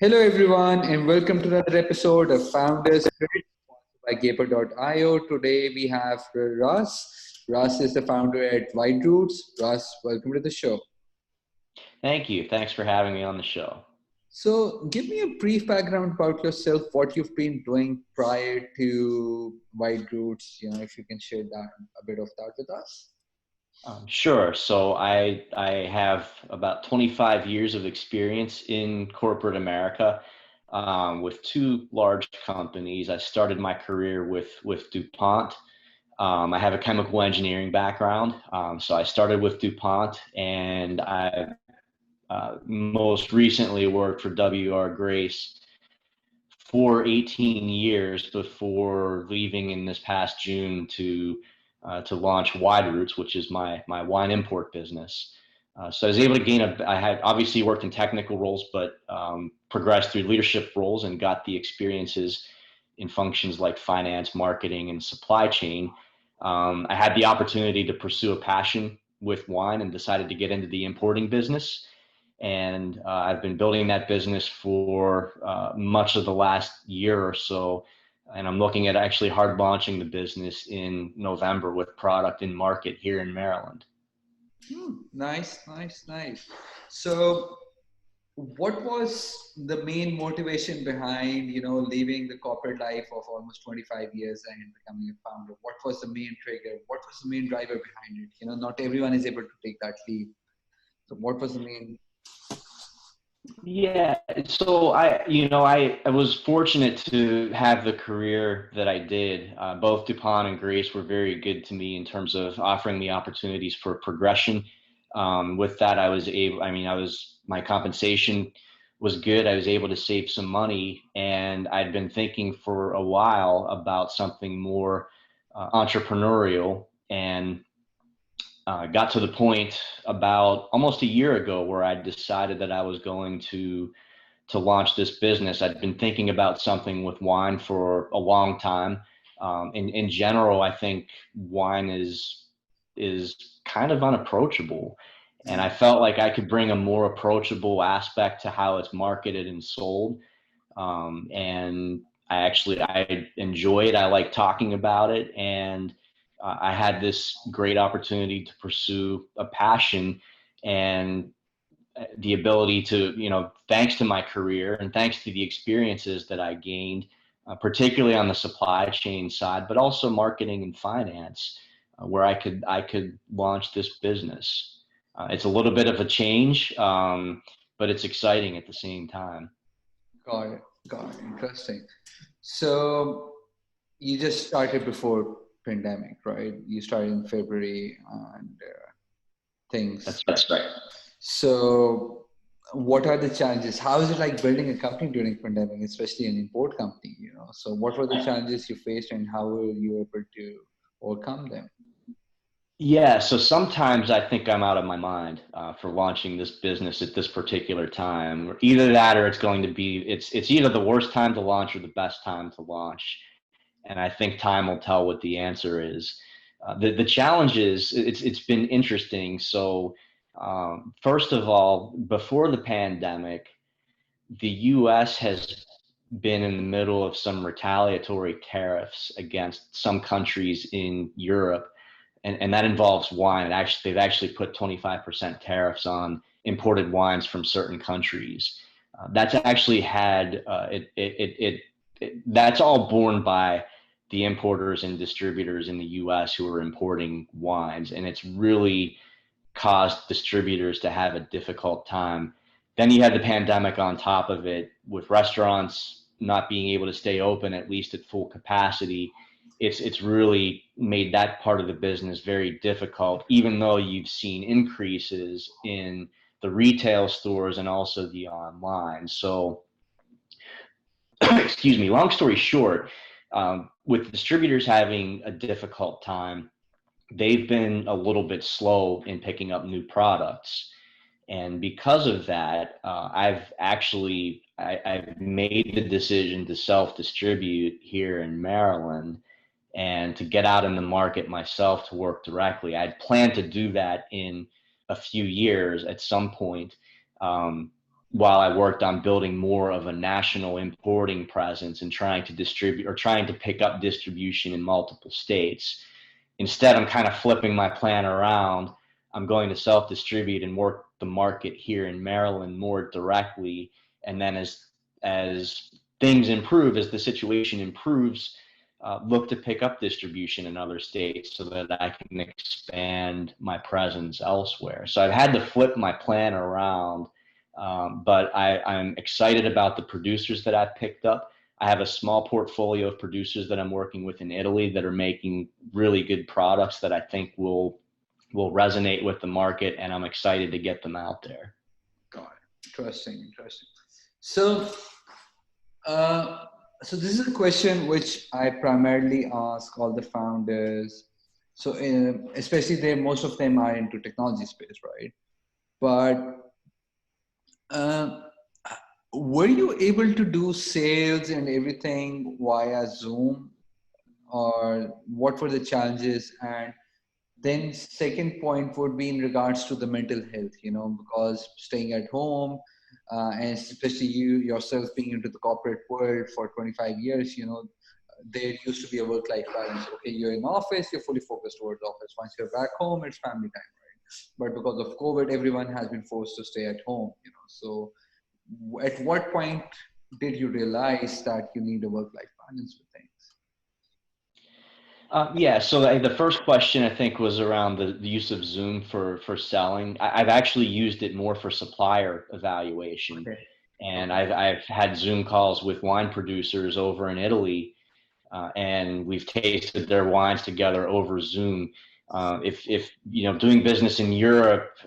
Hello, everyone, and welcome to another episode of Founders Credit sponsored by Gaper.io. Today we have Russ. Russ is the founder at White Roots. Russ, welcome to the show. Thank you. Thanks for having me on the show. So, give me a brief background about yourself, what you've been doing prior to White Roots. If you can share that a bit of that with us. Sure. So I have about 25 years of experience in corporate America with two large companies. I started my career with DuPont. I have a chemical engineering background, so I started with DuPont, and I most recently worked for W.R. Grace for 18 years before leaving in this past June to launch Wide Roots, which is my wine import business. So I was able to I had obviously worked in technical roles, but progressed through leadership roles and got the experiences in functions like finance, marketing, and supply chain. I had the opportunity to pursue a passion with wine and decided to get into the importing business. And I've been building that business for much of the last year or so. And I'm looking at actually hard launching the business in November with product in market here in Maryland. Nice, nice, nice. So, what was the main motivation behind, leaving the corporate life of almost 25 years and becoming a founder? What was the main trigger? What was the main driver behind it? Not everyone is able to take that leap. So, what was the main? Yeah, so I was fortunate to have the career that I did. Both DuPont and Grace were very good to me in terms of offering me opportunities for progression. With that, my compensation was good. I was able to save some money, and I'd been thinking for a while about something more entrepreneurial, and got to the point about almost a year ago where I decided that I was going to launch this business. I'd been thinking about something with wine for a long time. In general, I think wine is kind of unapproachable, and I felt like I could bring a more approachable aspect to how it's marketed and sold. And I enjoy it. I like talking about it, and I had this great opportunity to pursue a passion and the ability to, thanks to my career and thanks to the experiences that I gained, particularly on the supply chain side, but also marketing and finance, where I could launch this business. It's a little bit of a change, but it's exciting at the same time. Got it. Got it. Interesting. So, you just started before pandemic, right? You started in February and things. That's right. So, what are the challenges? How is it like building a company during pandemic, especially an import company? So what were the challenges you faced, and how were you able to overcome them? Yeah, so sometimes I think I'm out of my mind for launching this business at this particular time. Either that, or it's either the worst time to launch or the best time to launch. And I think time will tell what the answer is. The challenge is it's been interesting. So first of all, before the pandemic, the U.S. has been in the middle of some retaliatory tariffs against some countries in Europe, and that involves wine. They've actually put 25% tariffs on imported wines from certain countries. That's actually had that's all borne by the importers and distributors in the U.S. who are importing wines, and it's really caused distributors to have a difficult time. Then you had the pandemic on top of it, with restaurants not being able to stay open, at least at full capacity. It's really made that part of the business very difficult, even though you've seen increases in the retail stores and also the online. So, excuse me, long story short, with distributors having a difficult time, they've been a little bit slow in picking up new products. And because of that, I've made the decision to self-distribute here in Maryland and to get out in the market myself to work directly. I'd planned to do that in a few years at some point. while I worked on building more of a national importing presence and trying to distribute or trying to pick up distribution in multiple states. Instead, I'm kind of flipping my plan around. I'm going to self-distribute and work the market here in Maryland more directly. And then as things improve, as the situation improves, look to pick up distribution in other states so that I can expand my presence elsewhere. So I've had to flip my plan around, but I'm excited about the producers that I've picked up. I have a small portfolio of producers that I'm working with in Italy that are making really good products that I think will resonate with the market, and I'm excited to get them out there. Got it. Interesting, interesting. So, uh, so this is a question which I primarily ask all the founders. So, especially most of them are into technology space, right? But uh, were you able to do sales and everything via Zoom, or what were the challenges? And then second point would be in regards to the mental health, because staying at home, and especially you yourself being into the corporate world for 25 years, there used to be a work-life balance. Okay, you're in office, you're fully focused towards office. Once you're back home, it's family time, right? But because of COVID, everyone has been forced to stay at home, So at what point did you realize that you need a work-life balance with things? Yeah, so the first question I think was around the use of Zoom for selling. I've actually used it more for supplier evaluation, Okay. and Okay. I've had Zoom calls with wine producers over in Italy, and we've tasted their wines together over Zoom. If doing business in Europe,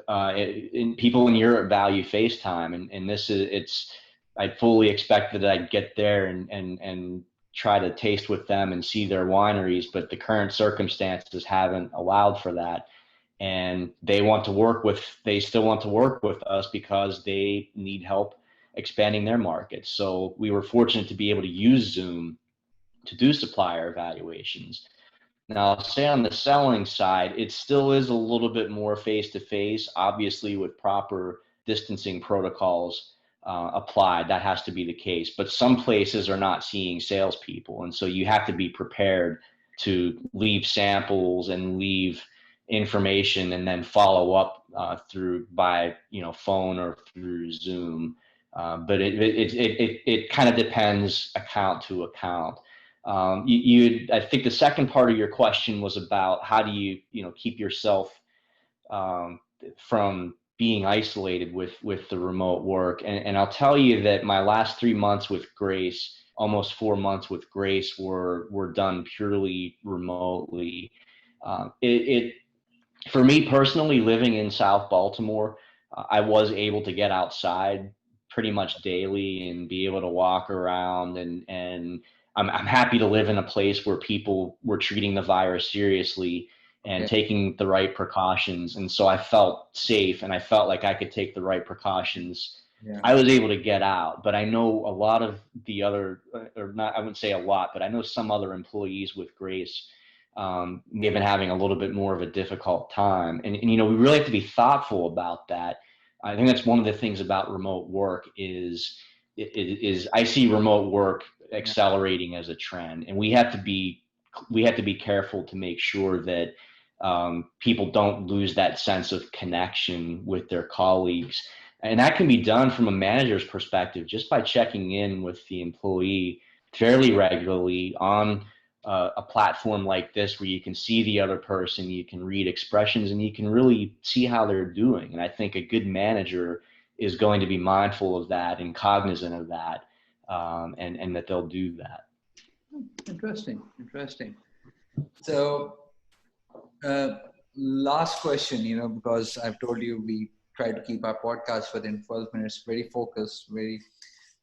people in Europe value FaceTime, and this is I fully expected that I'd get there and try to taste with them and see their wineries, but the current circumstances haven't allowed for that. And they still want to work with us because they need help expanding their markets. So we were fortunate to be able to use Zoom to do supplier evaluations. Now, I'll say on the selling side, it still is a little bit more face to face, obviously, with proper distancing protocols applied. That has to be the case. But some places are not seeing salespeople. And so you have to be prepared to leave samples and leave information and then follow up through by phone or through Zoom. But it kind of depends account to account. I think the second part of your question was about how do you keep yourself from being isolated with the remote work. And I'll tell you that my last 3 months with Grace, almost 4 months with Grace, were done purely remotely. It For me personally, living in South Baltimore, I was able to get outside pretty much daily and be able to walk around, and I'm happy to live in a place where people were treating the virus seriously and Okay. taking the right precautions. And so I felt safe and I felt like I could take the right precautions. Yeah. I was able to get out, but I know a lot of the other, or not, I wouldn't say a lot, but I know some other employees with Grace may have been having a little bit more of a difficult time. And we really have to be thoughtful about that. I think that's one of the things about remote work is I see remote work Yeah. accelerating as a trend, and we have to be careful to make sure that people don't lose that sense of connection with their colleagues. And that can be done from a manager's perspective just by checking in with the employee fairly regularly on a platform like this where you can see the other person, you can read expressions, and you can really see how they're doing. And I think a good manager is going to be mindful of that and cognizant of that, and that they'll do that. Interesting. Interesting. So, uh, last question, because I've told you we try to keep our podcast within 12 minutes, very focused, very.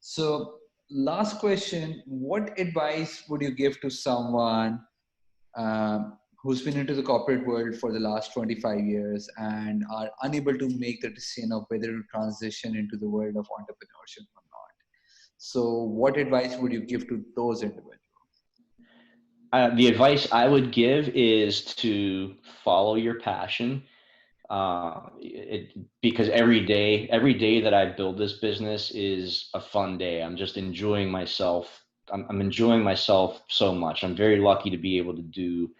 So, last question, what advice would you give to someone who's been into the corporate world for the last 25 years and are unable to make the decision of whether to transition into the world of entrepreneurship or not? So, what advice would you give to those individuals? The advice I would give is to follow your passion. because every day that I build this business is a fun day. I'm just enjoying myself. I'm enjoying myself so much. I'm very lucky to be able to do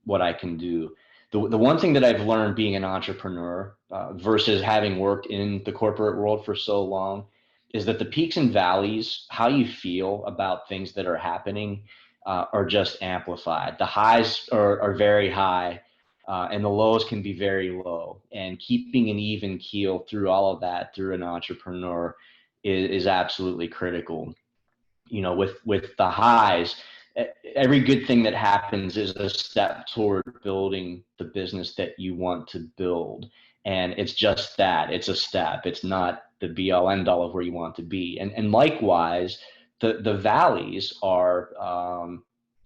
what I can do. The one thing that I've learned being an entrepreneur versus having worked in the corporate world for so long is that the peaks and valleys, how you feel about things that are happening, are just amplified. The highs are very high, and the lows can be very low. And keeping an even keel through all of that through an entrepreneur is absolutely critical. With the highs, every good thing that happens is a step toward building the business that you want to build. And it's just that, it's a step. It's not the be all end all of where you want to be. And likewise, the valleys are,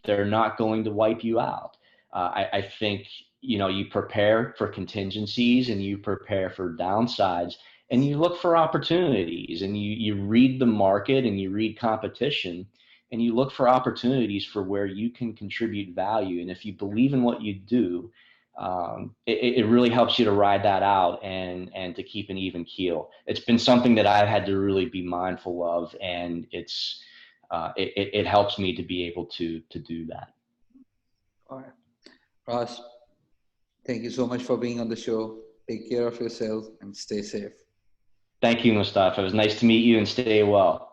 they're not going to wipe you out. I think, you prepare for contingencies and you prepare for downsides, and you look for opportunities, and you read the market and you read competition, and you look for opportunities for where you can contribute value. And if you believe in what you do, it really helps you to ride that out and to keep an even keel. It's been something that I've had to really be mindful of, and it helps me to be able to do that. All right. Ross, thank you so much for being on the show. Take care of yourself and stay safe. Thank you, Mustafa. It was nice to meet you, and stay well.